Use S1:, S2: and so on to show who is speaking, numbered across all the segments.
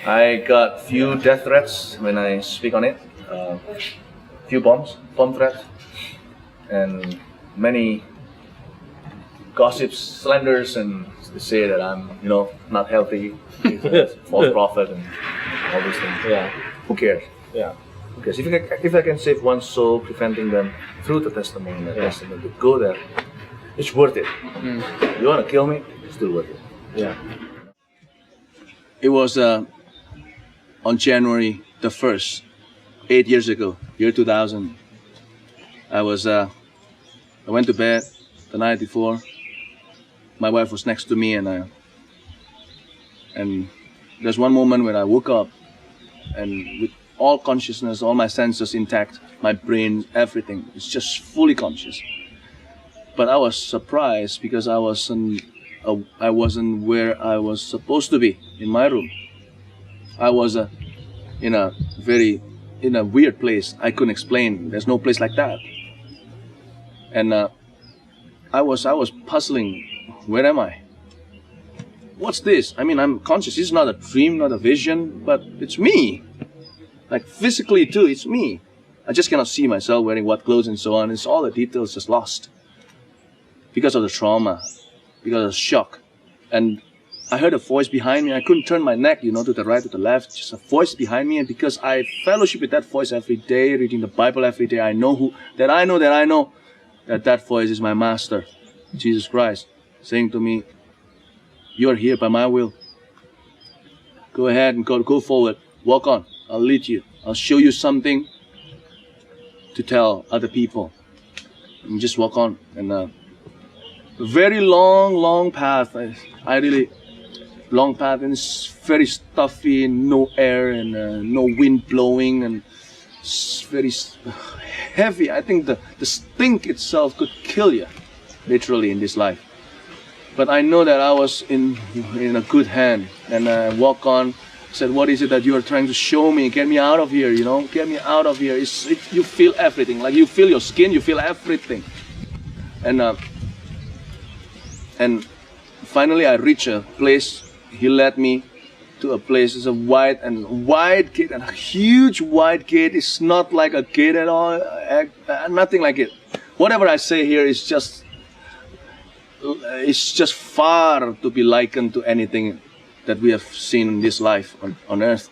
S1: I got few death threats when I speak on it. Few bomb threats, and many gossips, slanders, and they say that I'm, not healthy, false prophet, and all these things.
S2: Yeah.
S1: Who cares?
S2: Yeah.
S1: Who cares? If I can save one soul, preventing them through the testimony, to go there, it's worth it. You want to kill me? It's still worth it.
S2: Yeah.
S3: It was on January the 1st, 8 years ago, year 2000. I went to bed the night before. My wife was next to me, and there's one moment when I woke up, and with all consciousness, all my senses intact, my brain, everything, it's just fully conscious. But I was surprised because I wasn't where I was supposed to be, in my room. I was in a weird place. I couldn't explain. There's no place like that. And I was puzzling. Where am I? What's this? I mean, I'm conscious. It's not a dream, not a vision, but it's me. Like physically too, it's me. I just cannot see myself wearing what clothes and so on. It's all the details just lost because of the trauma, because of the shock. And I heard a voice behind me. I couldn't turn my neck, to the right, to the left. Just a voice behind me. And because I fellowship with that voice every day, reading the Bible every day, I know that voice is my master, Jesus Christ, saying to me, "You are here by my will. Go ahead and go forward. Walk on. I'll lead you. I'll show you something to tell other people. And just walk on." And a very long path. Long path, and it's very stuffy, and no air, and no wind blowing, and it's very heavy. I think the stink itself could kill you, literally, in this life. But I know that I was in a good hand, and I walk on. Said, "What is it that you are trying to show me? Get me out of here, Get me out of here." You feel everything, like you feel your skin, you feel everything. And finally I reach a place. He led me to a place. It's a wide gate, and a huge wide gate. It's not like a gate at all, nothing like it. Whatever I say here is just far to be likened to anything that we have seen in this life on earth.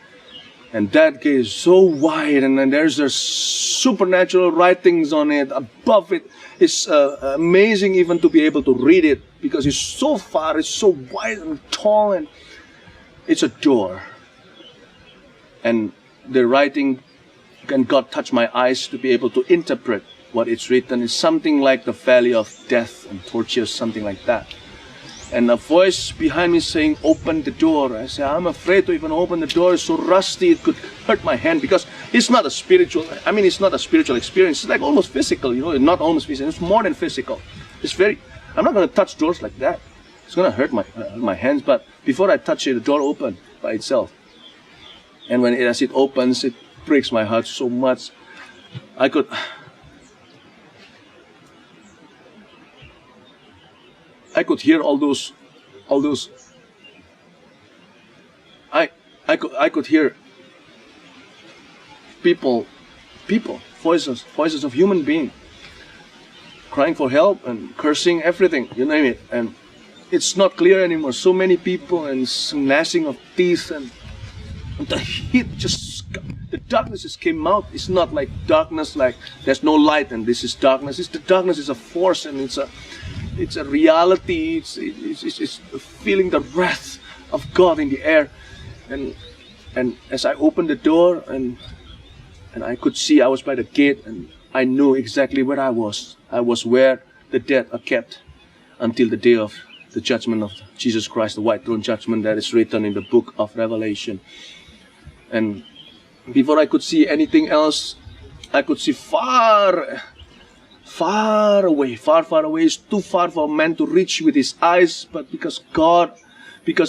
S3: And that gate is so wide, and then there's supernatural writings on it. Above it, it's amazing even to be able to read it, because it's so far, it's so wide and tall, and it's a door. And the writing, and God touched my eyes to be able to interpret what it's written. It's something like the valley of death and torture, something like that. And a voice behind me saying, "Open the door." I say, "I'm afraid to even open the door. It's so rusty, it could hurt my hand," because it's not a spiritual experience. It's like almost physical, not almost physical. It's more than physical. I'm not going to touch doors like that. It's going to hurt my hands. But before I touch it, the door opened by itself. And as it opens, it breaks my heart so much. I could hear all those. I could hear people, voices of human beings, crying for help and cursing, everything, you name it. And it's not clear anymore. So many people, and gnashing of teeth, and the heat the darkness just came out. It's not like darkness, like there's no light and this is darkness. The darkness is a force, and it's a reality. It's feeling the wrath of God in the air. And as I opened the door, and I could see, I was by the gate, and I knew exactly where I was. I was where the dead are kept until the day of the judgment of Jesus Christ, the white throne judgment that is written in the book of Revelation. And before I could see anything else, I could see far away. It's too far for man to reach with his eyes, but because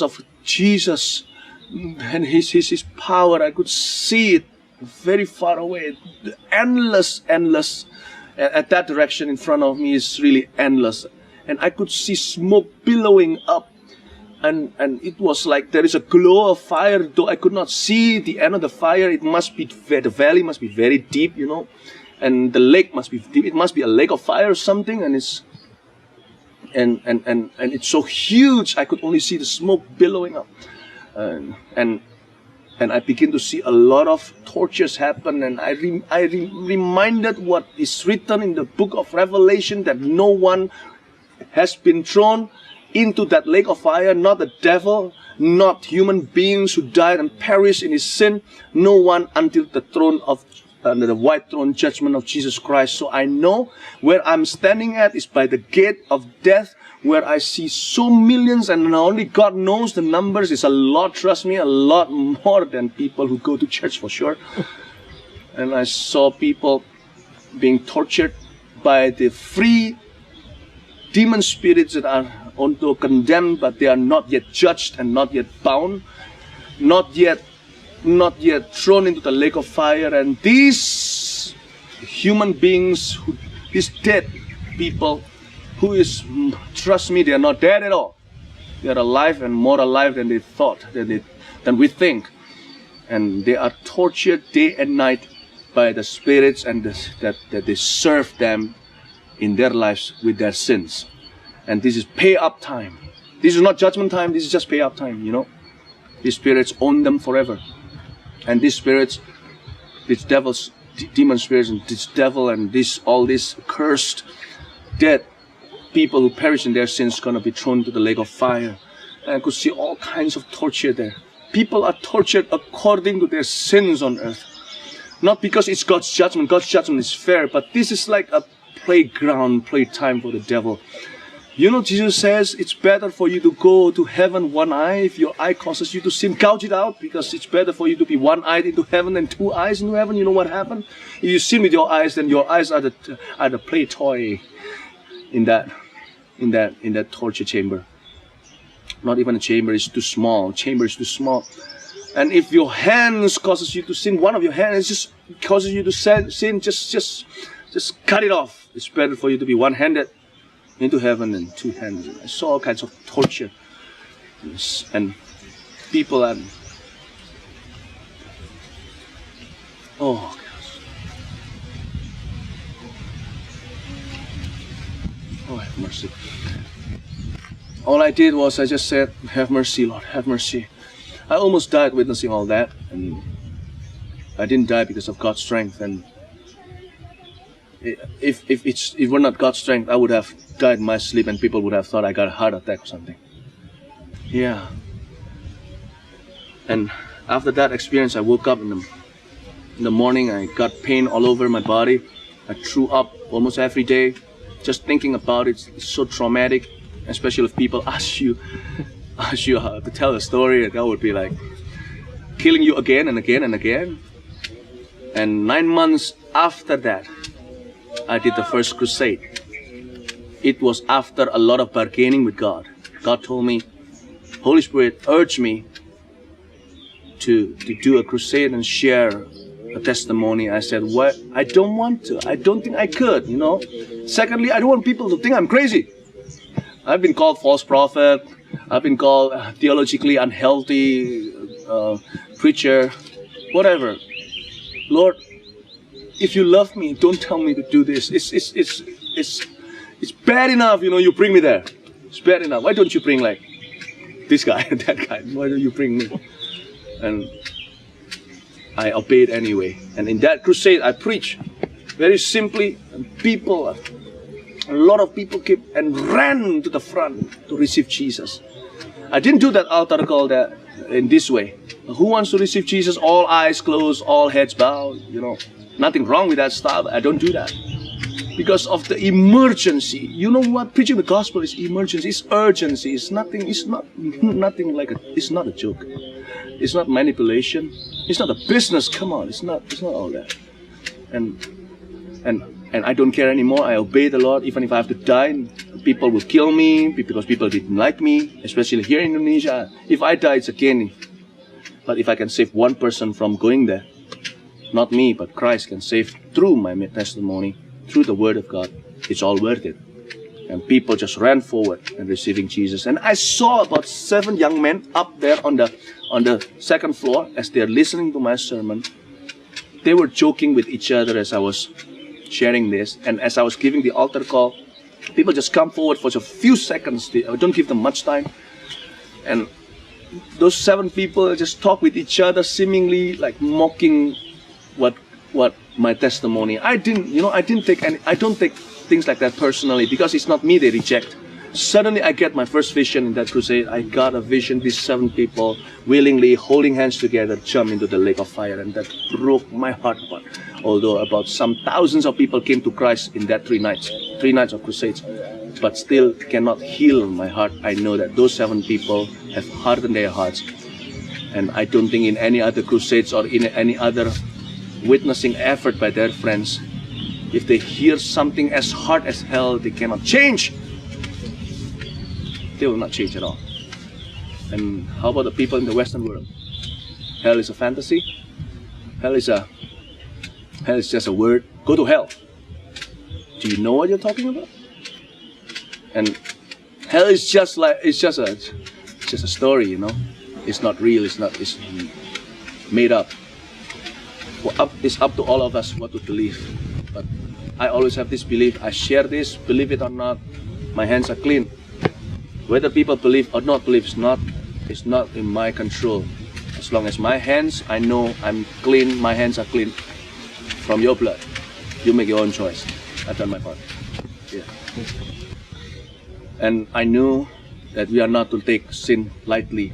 S3: of Jesus and his power, I could see it very far away. Endless. At that direction in front of me is really endless. And I could see smoke billowing up and it was like there is a glow of fire, though I could not see the end of the fire. It must be, the valley must be very deep, and the lake must be deep. It must be a lake of fire or something, and it's so huge I could only see the smoke billowing up, and I begin to see a lot of tortures happen, and I reminded what is written in the book of Revelation, that no one has been thrown into that lake of fire, not the devil, not human beings who died and perished in his sin, no one until the the white throne judgment of Jesus Christ. So I know where I'm standing at is by the gate of death, where I see so millions, and only God knows the numbers. It's a lot, trust me, a lot more than people who go to church for sure. And I saw people being tortured by the free demon spirits that are although condemned, but they are not yet judged and not yet bound, not yet thrown into the lake of fire. And these human beings, these dead people, trust me, they are not dead at all. They are alive, and more alive than they thought, than we think. And they are tortured day and night by the spirits and that they serve them in their lives with their sins. And this is pay up time. This is not judgment time, this is just pay up time, These spirits own them forever. And these spirits, these devils, demon spirits, and this devil, and all these cursed, dead people who perish in their sins, gonna be thrown to the lake of fire. And I could see all kinds of torture there. People are tortured according to their sins on earth. Not because it's God's judgment. God's judgment is fair, but this is like a playtime for the devil. Jesus says it's better for you to go to heaven one eye. If your eye causes you to sin, gouge it out, because it's better for you to be one-eyed into heaven than two eyes into heaven. You know what happened? If you sin with your eyes, then your eyes are the play toy in that torture chamber. Not even a chamber, it's too small. Chamber is too small. And if your hands causes you to sin, one of your hands just causes you to sin, just cut it off. It's better for you to be one-handed into heaven than two-handed. I saw all kinds of torture, and people are, oh gosh, oh have mercy. All I did was I just said, have mercy, Lord, have mercy. I almost died witnessing all that, and I didn't die because of God's strength. And if it were not God's strength, I would have died in my sleep, and people would have thought I got a heart attack or something. Yeah. And after that experience, I woke up in the morning. I got pain all over my body. I threw up almost every day. Just thinking about it, it's so traumatic. Especially if people ask you how to tell a story, that would be like killing you again and again and again. And 9 months after that, I did the first crusade. It was after a lot of bargaining with God. God told me, Holy Spirit urged me to do a crusade and share a testimony. I said, what? I don't want to. I don't think I could, Secondly, I don't want people to think I'm crazy. I've been called false prophet. I've been called theologically unhealthy preacher, whatever. Lord, if you love me, don't tell me to do this. It's bad enough, you bring me there. It's bad enough. Why don't you bring like this guy and that guy? Why don't you bring me? And I obeyed anyway. And in that crusade, I preached very simply, and a lot of people came and ran to the front to receive Jesus. I didn't do that altar call in this way. Who wants to receive Jesus? All eyes closed, all heads bowed. Nothing wrong with that style. I don't do that because of the emergency. You know what? Preaching the gospel is emergency. It's urgency. It's nothing. It's not nothing like it's not a joke. It's not manipulation. It's not a business. Come on. It's not all that. And I don't care anymore. I obey the Lord, even if I have to die. People will kill me because people didn't like me, especially here in Indonesia. If I die, it's a gain. But if I can save one person from going there, not me, but Christ can save through my testimony, through the Word of God, it's all worth it. And people just ran forward and receiving Jesus. And I saw about 7 young men up there on the second floor as they're listening to my sermon. They were joking with each other as I was sharing this. And as I was giving the altar call, people just come forward for just a few seconds. I don't give them much time. And those 7 people just talk with each other, seemingly like mocking what my testimony. I don't take things like that personally, because it's not me they reject. Suddenly I get my first vision in that crusade. I got a vision, these 7 people willingly holding hands together jump into the lake of fire, and that broke my heart apart. Although about some thousands of people came to Christ in that 3 nights of crusades, but still cannot heal my heart. I know that those 7 people have hardened their hearts, and I don't think in any other crusades or in any other witnessing effort by their friends, if they hear something as hard as hell, they cannot change. They will not change at all. And how about the people in the Western world? Hell is a fantasy. Hell is just a word. Go to hell. Do you know what you're talking about? And hell is just a story, you know. It's not real. It's made up. It's up to all of us what to believe. But I always have this belief. I share this, believe it or not, my hands are clean. Whether people believe or not believe is not in my control. As long as my hands, I know I'm clean, my hands are clean from your blood. You make your own choice. I've done my part. Yeah. And I knew that we are not to take sin lightly.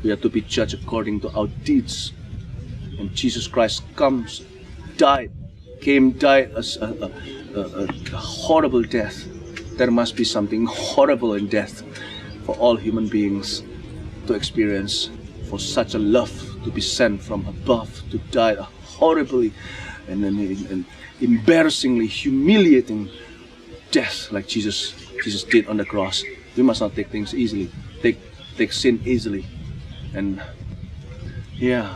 S3: We are to be judged according to our deeds. And Jesus Christ died as a horrible death. There must be something horrible in death for all human beings to experience, for such a love to be sent from above to die a horribly and embarrassingly humiliating death like Jesus did on the cross. We must not take things easily, take sin easily. And yeah,